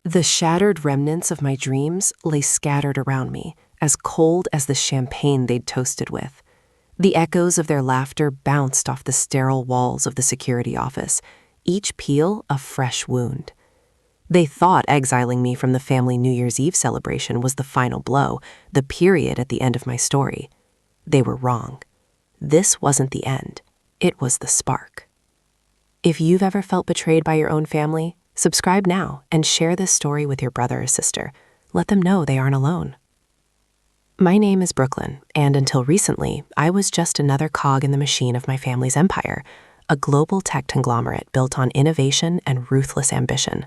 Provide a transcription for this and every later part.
The shattered remnants of my dreams lay scattered around me, as cold as the champagne they'd toasted with. The echoes of their laughter bounced off the sterile walls of the security office, each peal a fresh wound. They thought exiling me from the family New Year's Eve celebration was the final blow, the period at the end of my story. They were wrong. This wasn't the end. It was the spark. If you've ever felt betrayed by your own family, subscribe now and share this story with your brother or sister. Let them know they aren't alone. My name is Brooklyn, and until recently, I was just another cog in the machine of my family's empire, a global tech conglomerate built on innovation and ruthless ambition.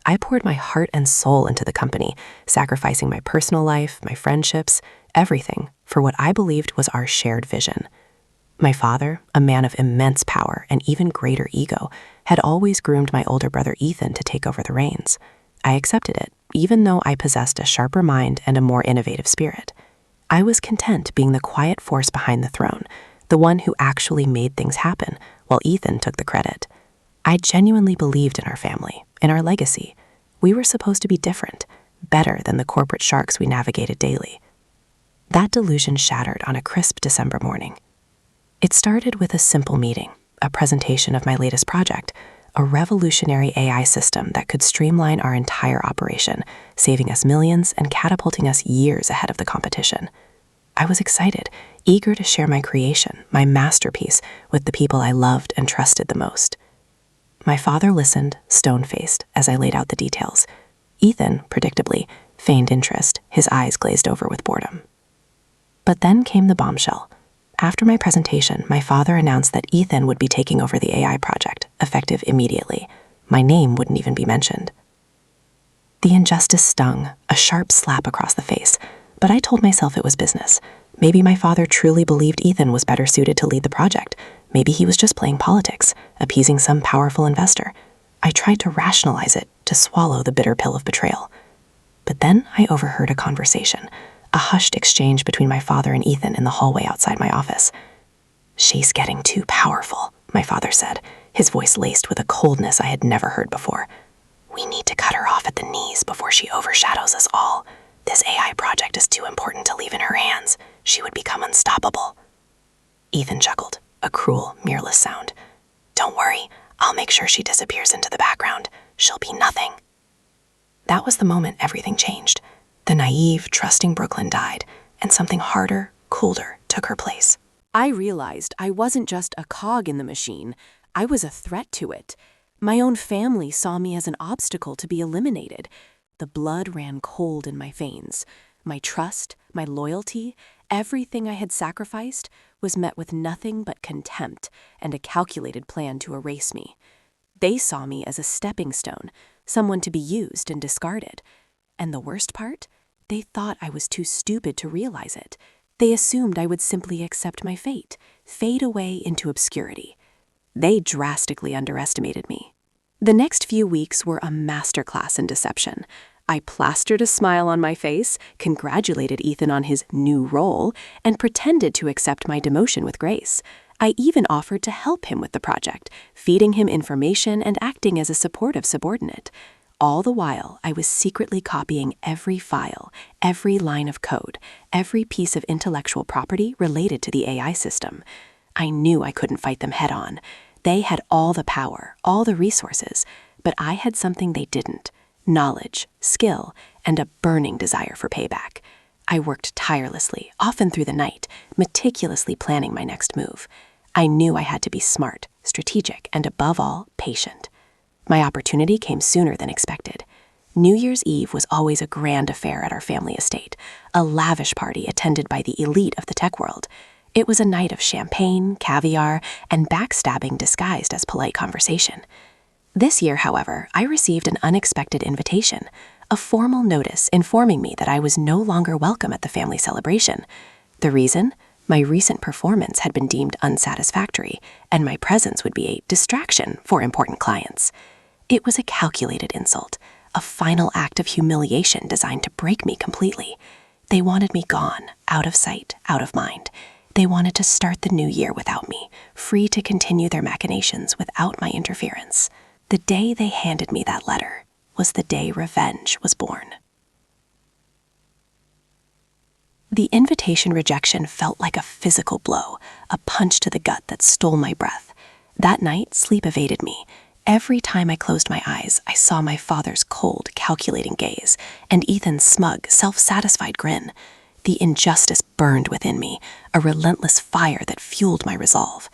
I poured my heart and soul into the company, sacrificing my personal life, my friendships, everything for what I believed was our shared vision. My father, a man of immense power and even greater ego, had always groomed my older brother Ethan to take over the reins. I accepted it, even though I possessed a sharper mind and a more innovative spirit. I was content being the quiet force behind the throne, the one who actually made things happen, while Ethan took the credit. I genuinely believed in our family, in our legacy. We were supposed to be different, better than the corporate sharks we navigated daily. That delusion shattered on a crisp December morning. It started with a simple meeting, a presentation of my latest project, a revolutionary AI system that could streamline our entire operation, saving us millions and catapulting us years ahead of the competition. I was excited, eager to share my creation, my masterpiece, with the people I loved and trusted the most. My father listened, stone-faced, as I laid out the details. Ethan, predictably, feigned interest, his eyes glazed over with boredom. But then came the bombshell. After my presentation, my father announced that Ethan would be taking over the AI project, effective immediately. My name wouldn't even be mentioned. The injustice stung, a sharp slap across the face, but I told myself it was business. Maybe my father truly believed Ethan was better suited to lead the project. Maybe he was just playing politics, appeasing some powerful investor. I tried to rationalize it, to swallow the bitter pill of betrayal. But then I overheard a conversation, a hushed exchange between my father and Ethan in the hallway outside my office. "She's getting too powerful," my father said, his voice laced with a coldness I had never heard before. "We need to cut her off at the knees before she overshadows us all. This AI project is too important to leave in her hands. She would become unstoppable." Ethan chuckled, a cruel, mireless sound. "Don't worry, I'll make sure she disappears into the background. She'll be nothing." That was the moment everything changed. The naive, trusting Brooklyn died, and something harder, colder took her place. I realized I wasn't just a cog in the machine. I was a threat to it. My own family saw me as an obstacle to be eliminated. The blood ran cold in my veins. My trust, my loyalty, everything I had sacrificed was met with nothing but contempt and a calculated plan to erase me. They saw me as a stepping stone, someone to be used and discarded. And the worst part? They thought I was too stupid to realize it. They assumed I would simply accept my fate, fade away into obscurity. They drastically underestimated me. The next few weeks were a masterclass in deception. I plastered a smile on my face, congratulated Ethan on his new role, and pretended to accept my demotion with grace. I even offered to help him with the project, feeding him information and acting as a supportive subordinate. All the while, I was secretly copying every file, every line of code, every piece of intellectual property related to the AI system. I knew I couldn't fight them head-on. They had all the power, all the resources, but I had something they didn't: knowledge, skill, and a burning desire for payback. I worked tirelessly, often through the night, meticulously planning my next move. I knew I had to be smart, strategic, and above all, patient. My opportunity came sooner than expected. New Year's Eve was always a grand affair at our family estate, a lavish party attended by the elite of the tech world. It was a night of champagne, caviar, and backstabbing disguised as polite conversation. This year, however, I received an unexpected invitation, a formal notice informing me that I was no longer welcome at the family celebration. The reason? My recent performance had been deemed unsatisfactory, and my presence would be a distraction for important clients. It was a calculated insult, a final act of humiliation designed to break me completely. They wanted me gone, out of sight, out of mind. They wanted to start the new year without me, free to continue their machinations without my interference. The day they handed me that letter, was the day revenge was born. The invitation rejection felt like a physical blow, a punch to the gut that stole my breath. That night, sleep evaded me. Every time I closed my eyes, I saw my father's cold, calculating gaze and Ethan's smug, self-satisfied grin. The injustice burned within me, a relentless fire that fueled my resolve.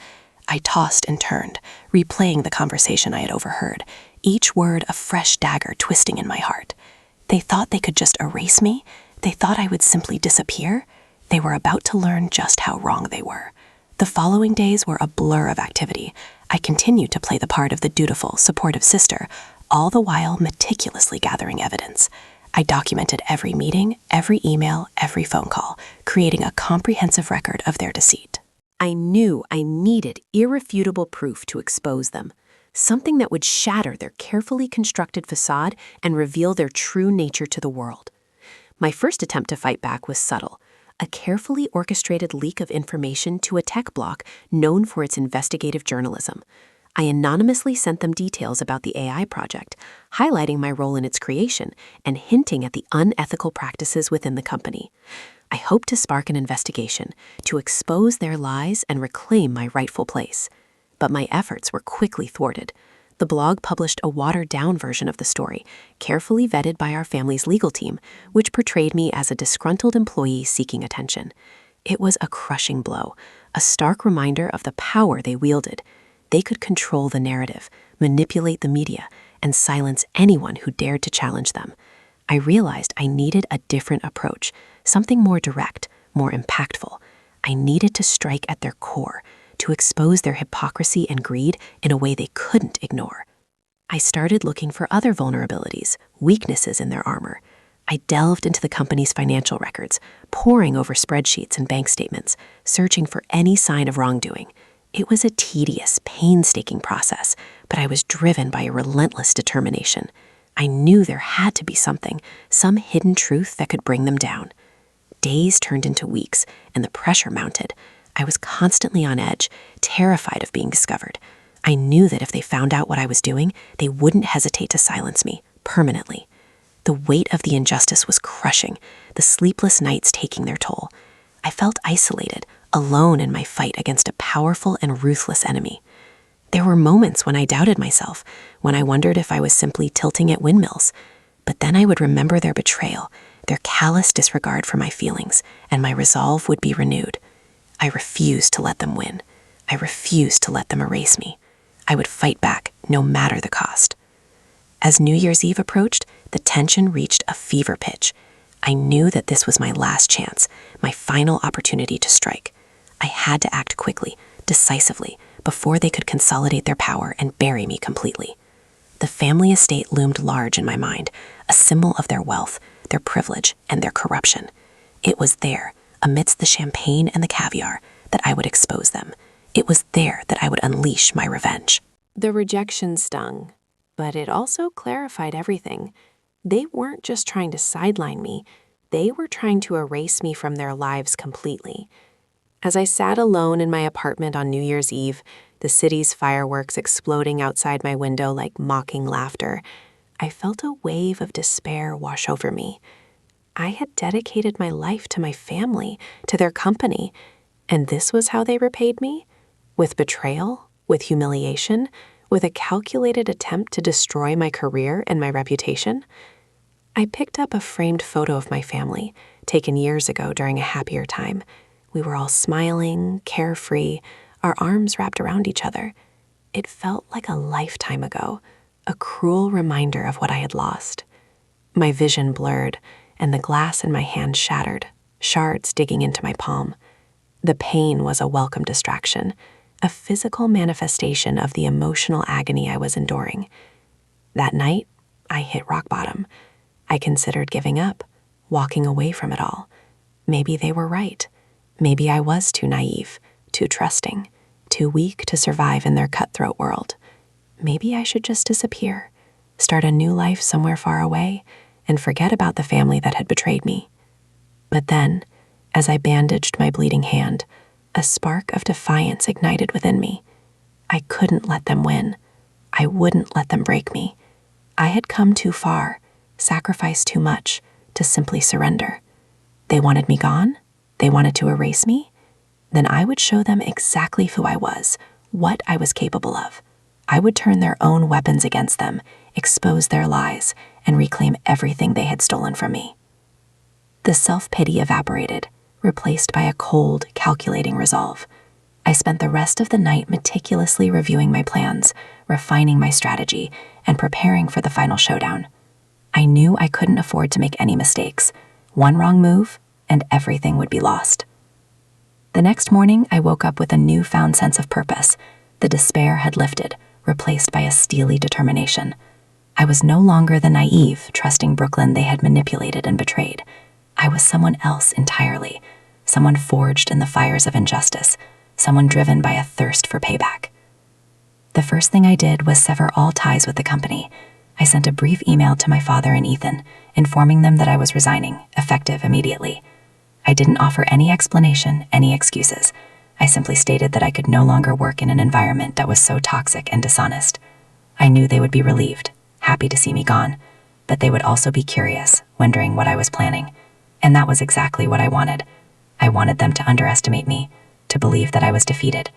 I tossed and turned, replaying the conversation I had overheard, each word a fresh dagger twisting in my heart. They thought they could just erase me. They thought I would simply disappear. They were about to learn just how wrong they were. The following days were a blur of activity. I continued to play the part of the dutiful, supportive sister, all the while meticulously gathering evidence. I documented every meeting, every email, every phone call, creating a comprehensive record of their deceit. I knew I needed irrefutable proof to expose them, something that would shatter their carefully constructed facade and reveal their true nature to the world. My first attempt to fight back was subtle, a carefully orchestrated leak of information to a tech block known for its investigative journalism. I anonymously sent them details about the AI project, highlighting my role in its creation and hinting at the unethical practices within the company. I hoped to spark an investigation, to expose their lies and reclaim my rightful place. But my efforts were quickly thwarted. The blog published a watered-down version of the story, carefully vetted by our family's legal team, which portrayed me as a disgruntled employee seeking attention. It was a crushing blow, a stark reminder of the power they wielded. They could control the narrative, manipulate the media, and silence anyone who dared to challenge them. I realized I needed a different approach, something more direct, more impactful. I needed to strike at their core, to expose their hypocrisy and greed in a way they couldn't ignore. I started looking for other vulnerabilities, weaknesses in their armor. I delved into the company's financial records, poring over spreadsheets and bank statements, searching for any sign of wrongdoing. It was a tedious, painstaking process, but I was driven by a relentless determination. I knew there had to be something, some hidden truth that could bring them down. Days turned into weeks, and the pressure mounted. I was constantly on edge, terrified of being discovered. I knew that if they found out what I was doing, they wouldn't hesitate to silence me, permanently. The weight of the injustice was crushing, the sleepless nights taking their toll. I felt isolated, alone in my fight against a powerful and ruthless enemy. There were moments when I doubted myself, when I wondered if I was simply tilting at windmills. But then I would remember their betrayal, their callous disregard for my feelings, and my resolve would be renewed. I refused to let them win. I refused to let them erase me. I would fight back, no matter the cost. As New Year's Eve approached, the tension reached a fever pitch. I knew that this was my last chance, my final opportunity to strike. I had to act quickly, decisively, before they could consolidate their power and bury me completely. The family estate loomed large in my mind, a symbol of their wealth, their privilege, and their corruption. It was there, amidst the champagne and the caviar, that I would expose them. It was there that I would unleash my revenge. The rejection stung, but it also clarified everything. They weren't just trying to sideline me, they were trying to erase me from their lives completely. As I sat alone in my apartment on New Year's Eve, the city's fireworks exploding outside my window like mocking laughter, I felt a wave of despair wash over me. I had dedicated my life to my family, to their company, and this was how they repaid me? With betrayal, with humiliation, with a calculated attempt to destroy my career and my reputation? I picked up a framed photo of my family, taken years ago during a happier time. We were all smiling, carefree, our arms wrapped around each other. It felt like a lifetime ago, a cruel reminder of what I had lost. My vision blurred, and the glass in my hand shattered, shards digging into my palm. The pain was a welcome distraction, a physical manifestation of the emotional agony I was enduring. That night, I hit rock bottom. I considered giving up, walking away from it all. Maybe they were right. Maybe I was too naive, too trusting, too weak to survive in their cutthroat world. Maybe I should just disappear, start a new life somewhere far away, and forget about the family that had betrayed me. But then, as I bandaged my bleeding hand, a spark of defiance ignited within me. I couldn't let them win. I wouldn't let them break me. I had come too far, sacrificed too much, to simply surrender. They wanted me gone? They wanted to erase me? Then I would show them exactly who I was, what I was capable of. I would turn their own weapons against them, expose their lies, and reclaim everything they had stolen from me. The self-pity evaporated, replaced by a cold, calculating resolve. I spent the rest of the night meticulously reviewing my plans, refining my strategy, and preparing for the final showdown. I knew I couldn't afford to make any mistakes. One wrong move, and everything would be lost. The next morning, I woke up with a newfound sense of purpose. The despair had lifted, replaced by a steely determination. I was no longer the naive, trusting Brooklyn they had manipulated and betrayed. I was someone else entirely, someone forged in the fires of injustice, someone driven by a thirst for payback. The first thing I did was sever all ties with the company. I sent a brief email to my father and Ethan, informing them that I was resigning, effective immediately. I didn't offer any explanation, any excuses. I simply stated that I could no longer work in an environment that was so toxic and dishonest. I knew they would be relieved, happy to see me gone, but they would also be curious, wondering what I was planning. And that was exactly what I wanted. I wanted them to underestimate me, to believe that I was defeated,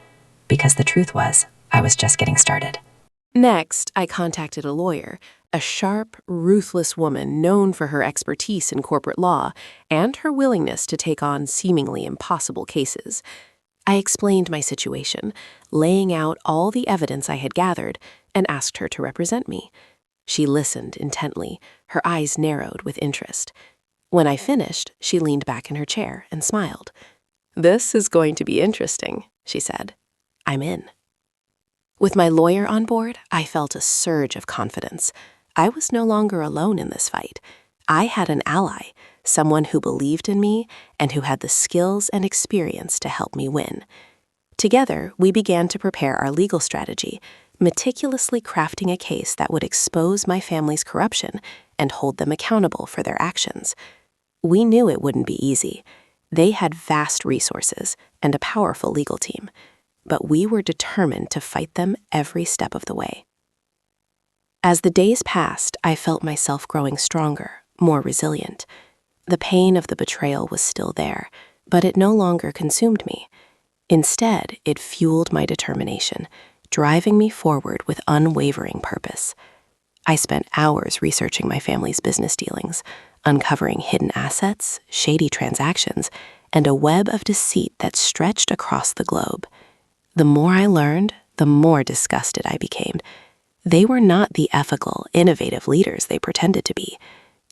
because the truth was, I was just getting started. Next, I contacted a lawyer, a sharp, ruthless woman known for her expertise in corporate law and her willingness to take on seemingly impossible cases. I explained my situation, laying out all the evidence I had gathered, and asked her to represent me. She listened intently, her eyes narrowed with interest. When I finished, she leaned back in her chair and smiled. "This is going to be interesting," she said. "I'm in." With my lawyer on board, I felt a surge of confidence. I was no longer alone in this fight. I had an ally, someone who believed in me and who had the skills and experience to help me win. Together, we began to prepare our legal strategy, meticulously crafting a case that would expose my family's corruption and hold them accountable for their actions. We knew it wouldn't be easy. They had vast resources and a powerful legal team, but we were determined to fight them every step of the way. As the days passed, I felt myself growing stronger, more resilient. The pain of the betrayal was still there, but it no longer consumed me. Instead, it fueled my determination, driving me forward with unwavering purpose. I spent hours researching my family's business dealings, uncovering hidden assets, shady transactions, and a web of deceit that stretched across the globe. The more I learned, the more disgusted I became. They were not the ethical, innovative leaders they pretended to be.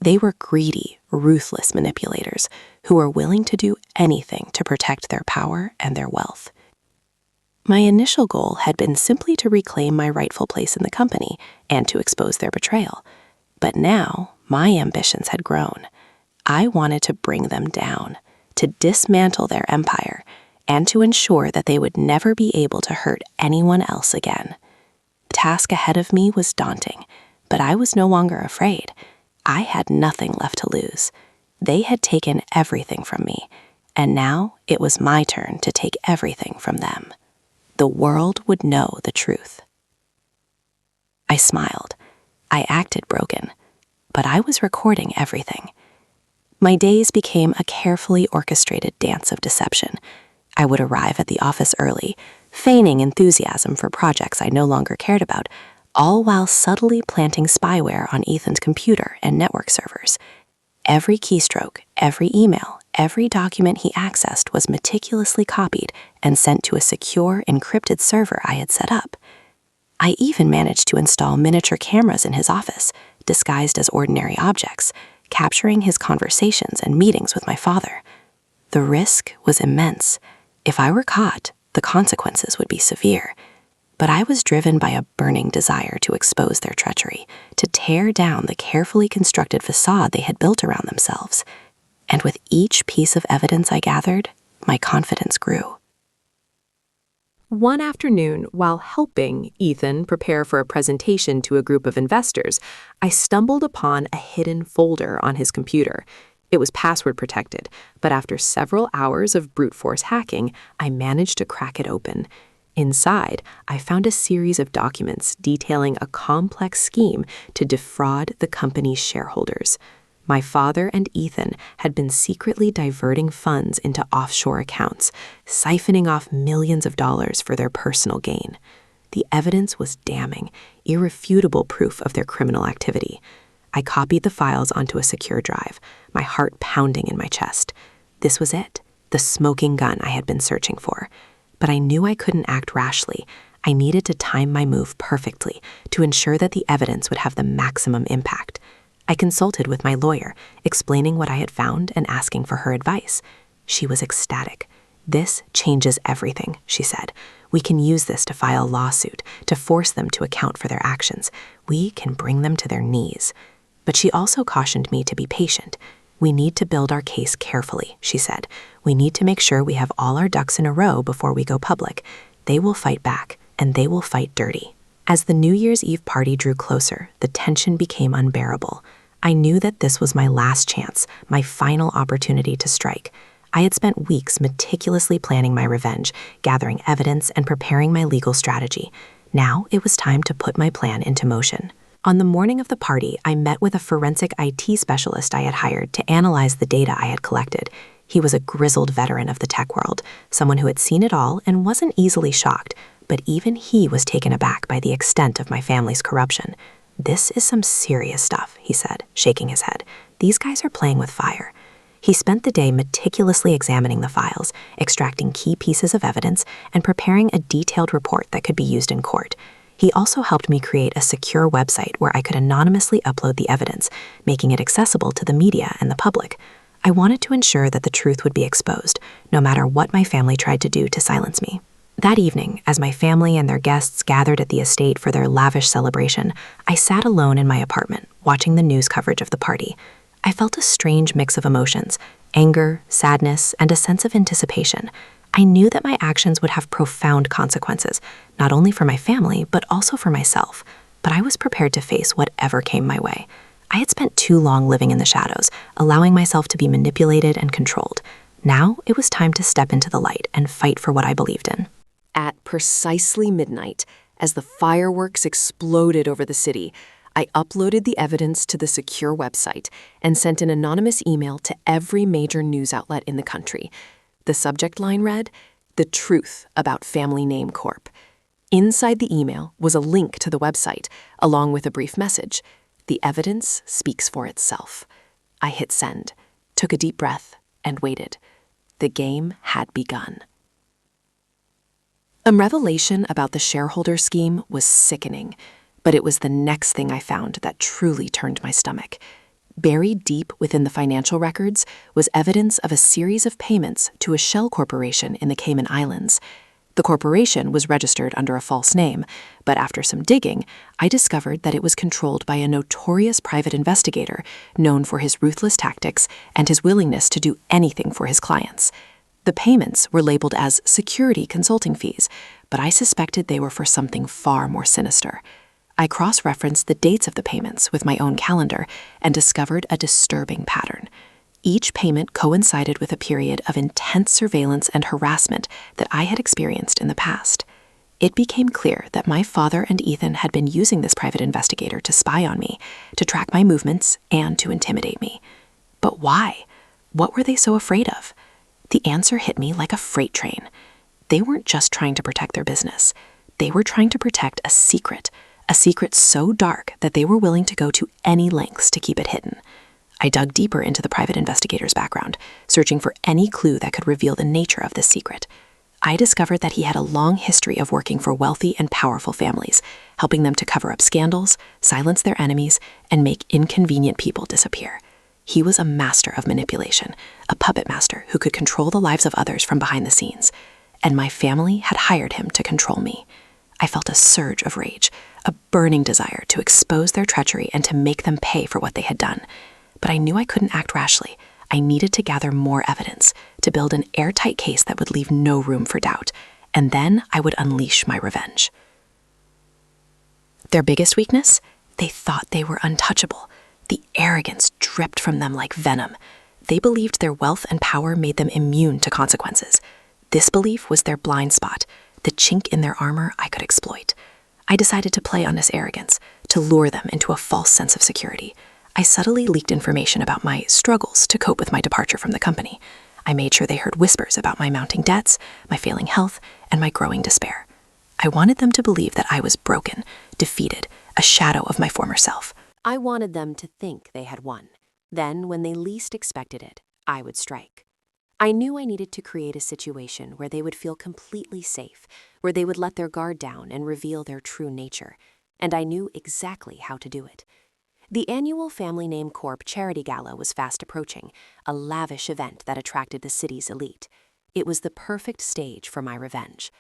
They were greedy, ruthless manipulators who were willing to do anything to protect their power and their wealth. My initial goal had been simply to reclaim my rightful place in the company and to expose their betrayal. But now, my ambitions had grown. I wanted to bring them down, to dismantle their empire, and to ensure that they would never be able to hurt anyone else again. The task ahead of me was daunting, but I was no longer afraid. I had nothing left to lose. They had taken everything from me, and now it was my turn to take everything from them. The world would know the truth. I smiled. I acted broken, but I was recording everything. My days became a carefully orchestrated dance of deception. I would arrive at the office early, feigning enthusiasm for projects I no longer cared about, all while subtly planting spyware on Ethan's computer and network servers. Every keystroke, every email, every document he accessed was meticulously copied and sent to a secure, encrypted server I had set up. I even managed to install miniature cameras in his office, disguised as ordinary objects, capturing his conversations and meetings with my father. The risk was immense. If I were caught, the consequences would be severe. But I was driven by a burning desire to expose their treachery, to tear down the carefully constructed facade they had built around themselves. And with each piece of evidence I gathered, my confidence grew. One afternoon, while helping Ethan prepare for a presentation to a group of investors, I stumbled upon a hidden folder on his computer. It was password protected, but after several hours of brute force hacking, I managed to crack it open. Inside, I found a series of documents detailing a complex scheme to defraud the company's shareholders. My father and Ethan had been secretly diverting funds into offshore accounts, siphoning off millions of dollars for their personal gain. The evidence was damning, irrefutable proof of their criminal activity. I copied the files onto a secure drive, my heart pounding in my chest. This was it, the smoking gun I had been searching for. But I knew I couldn't act rashly. I needed to time my move perfectly to ensure that the evidence would have the maximum impact. I consulted with my lawyer, explaining what I had found and asking for her advice. She was ecstatic. "This changes everything," she said. "We can use this to file a lawsuit, to force them to account for their actions. We can bring them to their knees." But she also cautioned me to be patient. "We need to build our case carefully," she said. "We need to make sure we have all our ducks in a row before we go public. They will fight back, and they will fight dirty." As the New Year's Eve party drew closer, the tension became unbearable. I knew that this was my last chance, my final opportunity to strike. I had spent weeks meticulously planning my revenge, gathering evidence, and preparing my legal strategy. Now it was time to put my plan into motion. On the morning of the party, I met with a forensic IT specialist I had hired to analyze the data I had collected. He was a grizzled veteran of the tech world, someone who had seen it all and wasn't easily shocked, but even he was taken aback by the extent of my family's corruption. "This is some serious stuff," he said, shaking his head. "These guys are playing with fire." He spent the day meticulously examining the files, extracting key pieces of evidence, and preparing a detailed report that could be used in court. He also helped me create a secure website where I could anonymously upload the evidence, making it accessible to the media and the public. I wanted to ensure that the truth would be exposed, no matter what my family tried to do to silence me. That evening, as my family and their guests gathered at the estate for their lavish celebration, I sat alone in my apartment, watching the news coverage of the party. I felt a strange mix of emotions, anger, sadness, and a sense of anticipation. I knew that my actions would have profound consequences, not only for my family, but also for myself. But I was prepared to face whatever came my way. I had spent too long living in the shadows, allowing myself to be manipulated and controlled. Now it was time to step into the light and fight for what I believed in. At precisely midnight, as the fireworks exploded over the city, I uploaded the evidence to the secure website and sent an anonymous email to every major news outlet in the country. The subject line read, "The Truth About Family Name Corp." Inside the email was a link to the website, along with a brief message. "The evidence speaks for itself." I hit send, took a deep breath, and waited. The game had begun. A revelation about the shareholder scheme was sickening, but it was the next thing I found that truly turned my stomach. Buried deep within the financial records was evidence of a series of payments to a shell corporation in the Cayman Islands. The corporation was registered under a false name, but after some digging, I discovered that it was controlled by a notorious private investigator known for his ruthless tactics and his willingness to do anything for his clients. The payments were labeled as security consulting fees, but I suspected they were for something far more sinister. I cross-referenced the dates of the payments with my own calendar and discovered a disturbing pattern. Each payment coincided with a period of intense surveillance and harassment that I had experienced in the past. It became clear that my father and Ethan had been using this private investigator to spy on me, to track my movements, and to intimidate me. But why? What were they so afraid of? The answer hit me like a freight train. They weren't just trying to protect their business. They were trying to protect a secret so dark that they were willing to go to any lengths to keep it hidden. I dug deeper into the private investigator's background, searching for any clue that could reveal the nature of this secret. I discovered that he had a long history of working for wealthy and powerful families, helping them to cover up scandals, silence their enemies, and make inconvenient people disappear. He was a master of manipulation, a puppet master who could control the lives of others from behind the scenes. And my family had hired him to control me. I felt a surge of rage, a burning desire to expose their treachery and to make them pay for what they had done. But I knew I couldn't act rashly. I needed to gather more evidence, to build an airtight case that would leave no room for doubt, and then I would unleash my revenge. Their biggest weakness? They thought they were untouchable. The arrogance dripped from them like venom. They believed their wealth and power made them immune to consequences. This belief was their blind spot, The chink in their armor I could exploit. I decided to play on this arrogance, to lure them into a false sense of security. I subtly leaked information about my struggles to cope with my departure from the company. I made sure they heard whispers about my mounting debts, my failing health, and my growing despair. I wanted them to believe that I was broken, defeated, a shadow of my former self. I wanted them to think they had won. Then, when they least expected it, I would strike. I knew I needed to create a situation where they would feel completely safe, where they would let their guard down and reveal their true nature, and I knew exactly how to do it. The annual Family Name Corp Charity Gala was fast approaching, a lavish event that attracted the city's elite. It was the perfect stage for my revenge.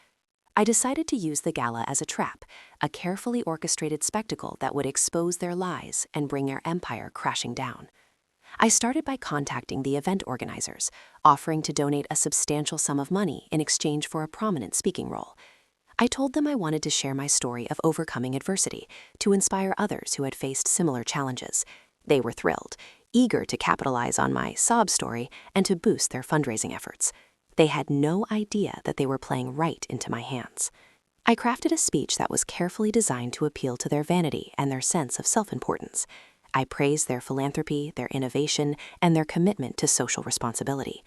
I decided to use the gala as a trap, a carefully orchestrated spectacle that would expose their lies and bring their empire crashing down. I started by contacting the event organizers, offering to donate a substantial sum of money in exchange for a prominent speaking role. I told them I wanted to share my story of overcoming adversity, to inspire others who had faced similar challenges. They were thrilled, eager to capitalize on my sob story and to boost their fundraising efforts. They had no idea that they were playing right into my hands. I crafted a speech that was carefully designed to appeal to their vanity and their sense of self-importance. I praised their philanthropy, their innovation, and their commitment to social responsibility.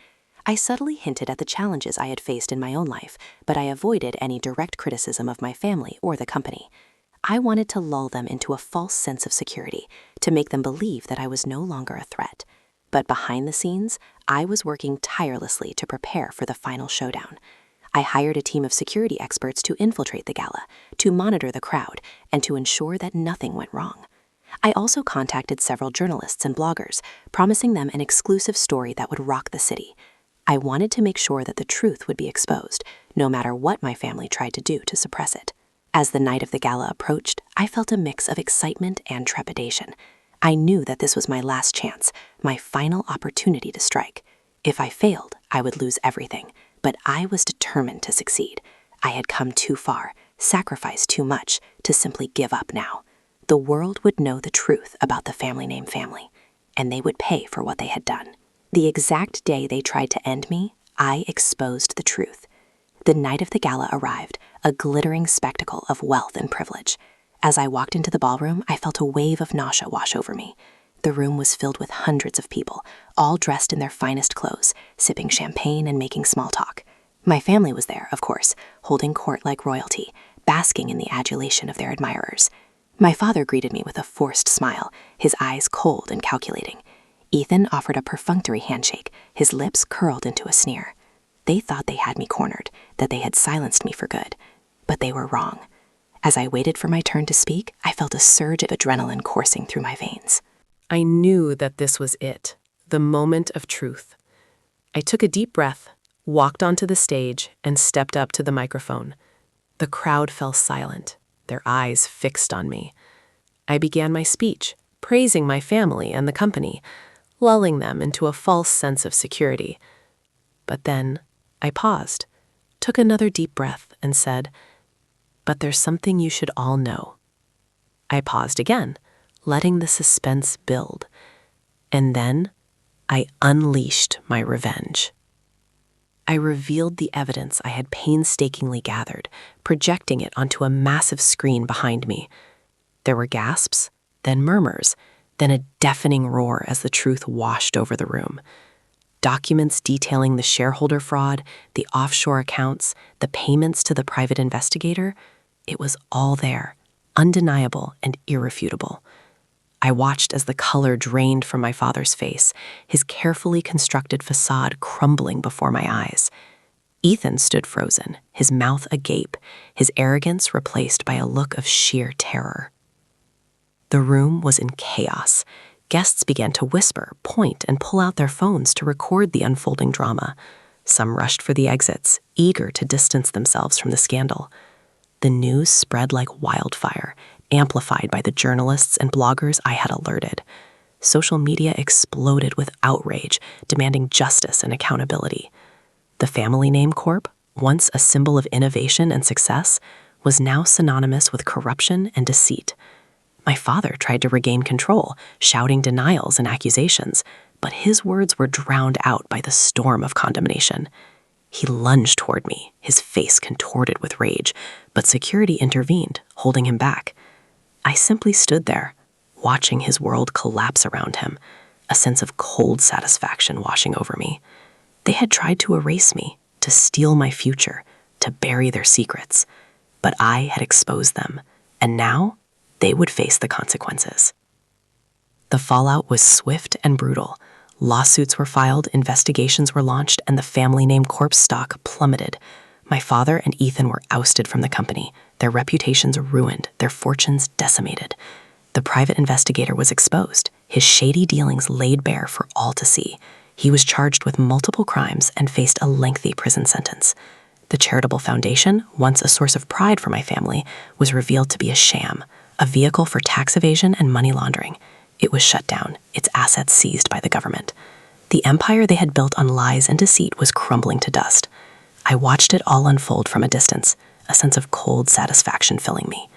I subtly hinted at the challenges I had faced in my own life, but I avoided any direct criticism of my family or the company. I wanted to lull them into a false sense of security, to make them believe that I was no longer a threat. But behind the scenes, I was working tirelessly to prepare for the final showdown. I hired a team of security experts to infiltrate the gala, to monitor the crowd, and to ensure that nothing went wrong. I also contacted several journalists and bloggers, promising them an exclusive story that would rock the city. I wanted to make sure that the truth would be exposed, no matter what my family tried to do to suppress it. As the night of the gala approached, I felt a mix of excitement and trepidation. I knew that this was my last chance, my final opportunity to strike. If I failed, I would lose everything, but I was determined to succeed. I had come too far, sacrificed too much, to simply give up now. The world would know the truth about the family name family, and they would pay for what they had done. The exact day they tried to end me, I exposed the truth. The night of the gala arrived, a glittering spectacle of wealth and privilege. As I walked into the ballroom, I felt a wave of nausea wash over me. The room was filled with hundreds of people, all dressed in their finest clothes, sipping champagne and making small talk. My family was there, of course, holding court like royalty, basking in the adulation of their admirers. My father greeted me with a forced smile, his eyes cold and calculating. Ethan offered a perfunctory handshake, his lips curled into a sneer. They thought they had me cornered, that they had silenced me for good. But they were wrong. As I waited for my turn to speak, I felt a surge of adrenaline coursing through my veins. I knew that this was it, the moment of truth. I took a deep breath, walked onto the stage, and stepped up to the microphone. The crowd fell silent, their eyes fixed on me. I began my speech, praising my family and the company, lulling them into a false sense of security. But then I paused, took another deep breath, and said, "But there's something you should all know." I paused again, letting the suspense build. And then I unleashed my revenge. I revealed the evidence I had painstakingly gathered, projecting it onto a massive screen behind me. There were gasps, then murmurs, then a deafening roar as the truth washed over the room. Documents detailing the shareholder fraud, the offshore accounts, the payments to the private investigator, it was all there, undeniable and irrefutable. I watched as the color drained from my father's face, his carefully constructed facade crumbling before my eyes. Ethan stood frozen, his mouth agape, his arrogance replaced by a look of sheer terror. The room was in chaos. Guests began to whisper, point, and pull out their phones to record the unfolding drama. Some rushed for the exits, eager to distance themselves from the scandal. The news spread like wildfire, amplified by the journalists and bloggers I had alerted. Social media exploded with outrage, demanding justice and accountability. The Family Name Corp, once a symbol of innovation and success, was now synonymous with corruption and deceit. My father tried to regain control, shouting denials and accusations, but his words were drowned out by the storm of condemnation. He lunged toward me, his face contorted with rage, but security intervened, holding him back. I simply stood there, watching his world collapse around him, a sense of cold satisfaction washing over me. They had tried to erase me, to steal my future, to bury their secrets, but I had exposed them, and now they would face the consequences. The fallout was swift and brutal. Lawsuits were filed, investigations were launched, and the family name Corp's stock plummeted. My father and Ethan were ousted from the company, their reputations ruined, their fortunes decimated. The private investigator was exposed, his shady dealings laid bare for all to see. He was charged with multiple crimes and faced a lengthy prison sentence. The charitable foundation, once a source of pride for my family, was revealed to be a sham, a vehicle for tax evasion and money laundering. It was shut down, its assets seized by the government. The empire they had built on lies and deceit was crumbling to dust. I watched it all unfold from a distance, a sense of cold satisfaction filling me.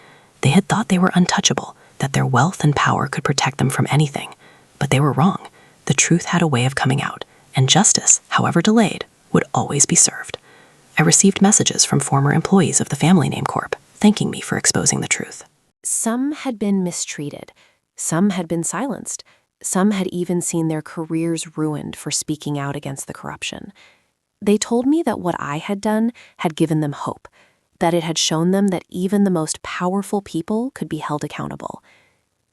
They had thought they were untouchable, that their wealth and power could protect them from anything. But they were wrong. The truth had a way of coming out, and justice, however delayed, would always be served. I received messages from former employees of the family name Corp, thanking me for exposing the truth. Some had been mistreated. Some had been silenced. Some had even seen their careers ruined for speaking out against the corruption. They told me that what I had done had given them hope, that it had shown them that even the most powerful people could be held accountable.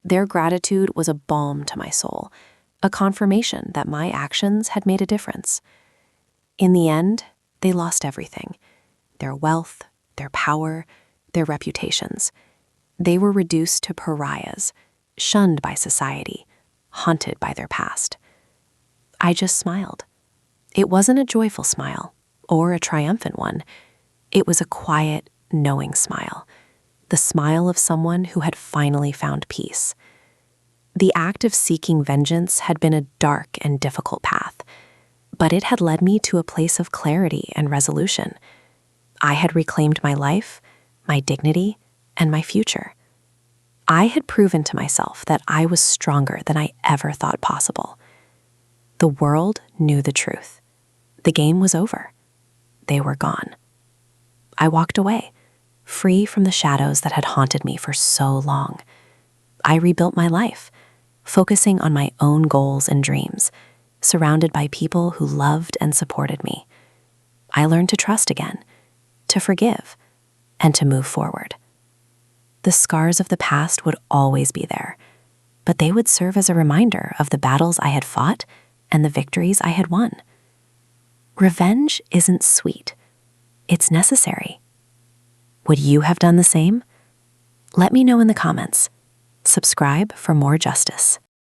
Their gratitude was a balm to my soul, a confirmation that my actions had made a difference. In the end, they lost everything: their wealth, their power, their reputations. They were reduced to pariahs, shunned by society, haunted by their past. I just smiled. It wasn't a joyful smile or a triumphant one. It was a quiet, knowing smile, the smile of someone who had finally found peace. The act of seeking vengeance had been a dark and difficult path, but it had led me to a place of clarity and resolution. I had reclaimed my life, my dignity, and my future. I had proven to myself that I was stronger than I ever thought possible. The world knew the truth. The game was over. They were gone. I walked away, free from the shadows that had haunted me for so long. I rebuilt my life, focusing on my own goals and dreams, surrounded by people who loved and supported me. I learned to trust again, to forgive, and to move forward. The scars of the past would always be there, but they would serve as a reminder of the battles I had fought and the victories I had won. Revenge isn't sweet. It's necessary. Would you have done the same? Let me know in the comments. Subscribe for more justice.